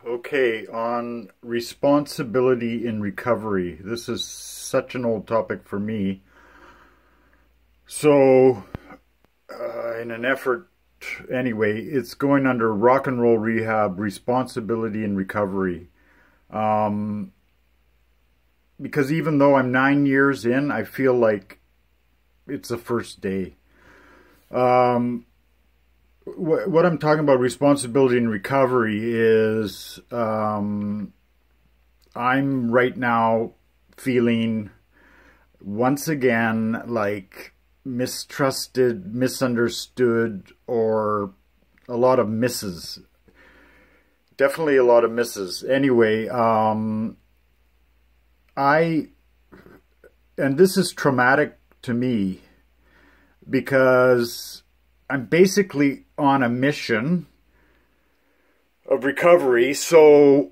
Okay, on responsibility in recovery. This is such an old topic for me. So, in an effort, anyway, it's going under rock and roll rehab, responsibility in recovery. Because even though I'm 9 years in, I feel like it's the first day. What I'm talking about responsibility in recovery is I'm right now feeling once again like mistrusted, misunderstood, or a lot of misses. Definitely a lot of misses. Anyway, and this is traumatic to me because I'm basically on a mission of recovery, so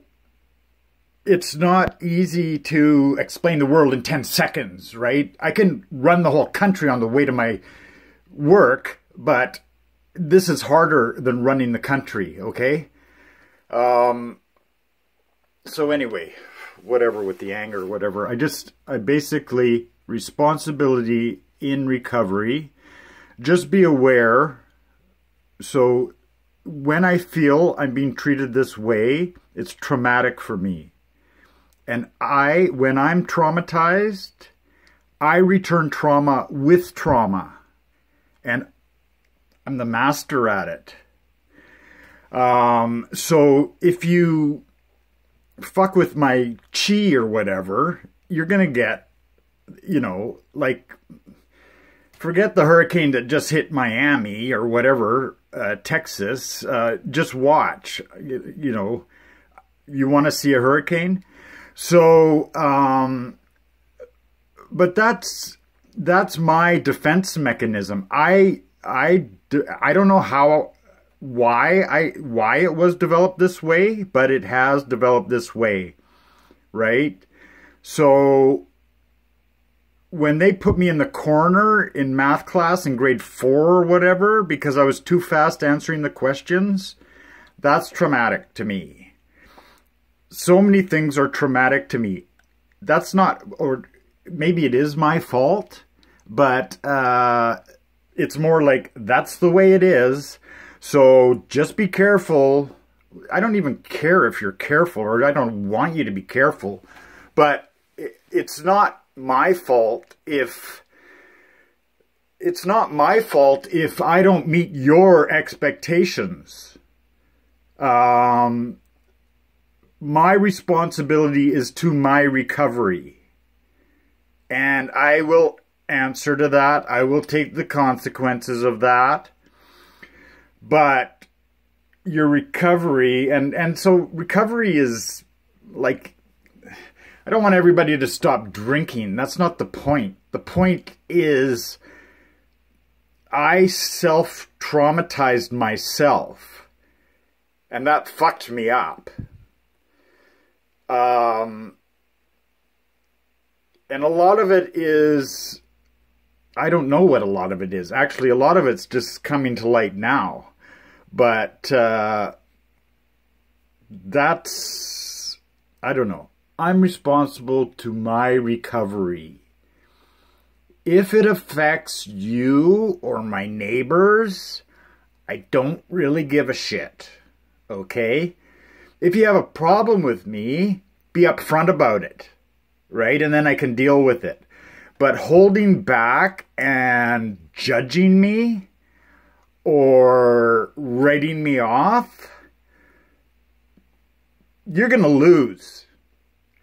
it's not easy to explain the world in 10 seconds, right? I can run the whole country on the way to my work, but this is harder than running the country, okay? So anyway, whatever with the anger, whatever. I basically, responsibility in recovery. Just be aware. So when I feel I'm being treated this way, it's traumatic for me. And when I'm traumatized, I return trauma with trauma. And I'm the master at it. So if you fuck with my chi or whatever, you're going to get, like, forget the hurricane that just hit Miami or whatever, Texas. Just watch. You want to see a hurricane? So, but that's my defense mechanism. I don't know why it was developed this way, but it has developed this way, right? So when they put me in the corner in math class in grade 4 or whatever, because I was too fast answering the questions, that's traumatic to me. So many things are traumatic to me. That's not, or maybe it is my fault, but it's more like that's the way it is. So just be careful. I don't even care if you're careful, or I don't want you to be careful, but it's not my fault if I don't meet your expectations. My responsibility is to my recovery, and I will answer to that. I will take the consequences of that. But your recovery, and so recovery is like, I don't want everybody to stop drinking. That's not the point. The point is I self-traumatized myself, and that fucked me up. And a lot of it is, I don't know what a lot of it is. Actually, a lot of it's just coming to light now. But that's, I don't know. I'm responsible to my recovery. If it affects you or my neighbors, I don't really give a shit. Okay? If you have a problem with me, be upfront about it. Right? And then I can deal with it. But holding back and judging me or writing me off, you're going to lose.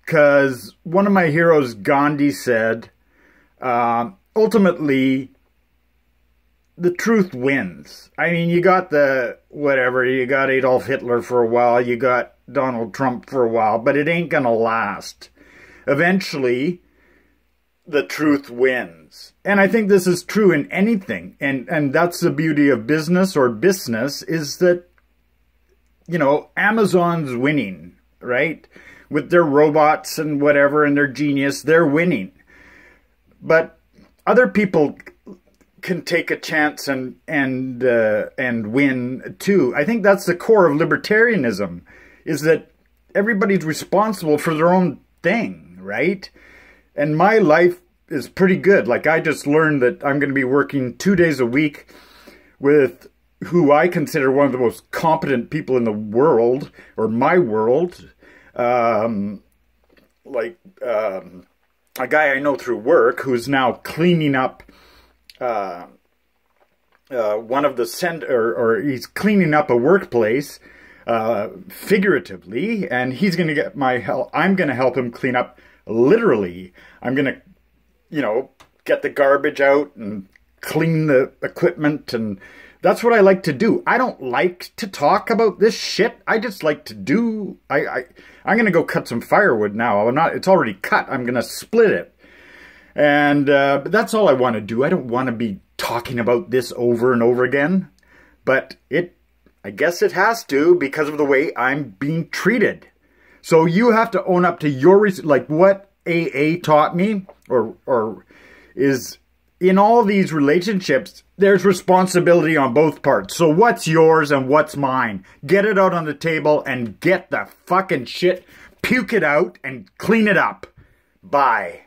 Because one of my heroes, Gandhi, said, ultimately, the truth wins. I mean, you got you got Adolf Hitler for a while, you got Donald Trump for a while, but it ain't going to last. Eventually, the truth wins. And I think this is true in anything. And that's the beauty of business or business, is that, Amazon's winning, right? With their robots and whatever and their genius, they're winning. But other people can take a chance and win too. I think that's the core of libertarianism, is that everybody's responsible for their own thing, right? And my life is pretty good. Like, I just learned that I'm going to be working 2 days a week with who I consider one of the most competent people in the world, or my world. A guy I know through work who's now cleaning up one of the or he's cleaning up a workplace figuratively, and he's going to get my help. I'm going to help him clean up literally. I'm going to, get the garbage out and clean the equipment, and that's what I like to do. I don't like to talk about this shit. I just like to do. I'm going to go cut some firewood now. It's already cut. I'm going to split it, and but that's all I want to do. I don't want to be talking about this over and over again, but I guess it has to, because of the way I'm being treated. So you have to own up to your, like what AA taught me, or is in all these relationships, there's responsibility on both parts. So what's yours and what's mine? Get it out on the table and get the fucking shit, puke it out and clean it up. Bye.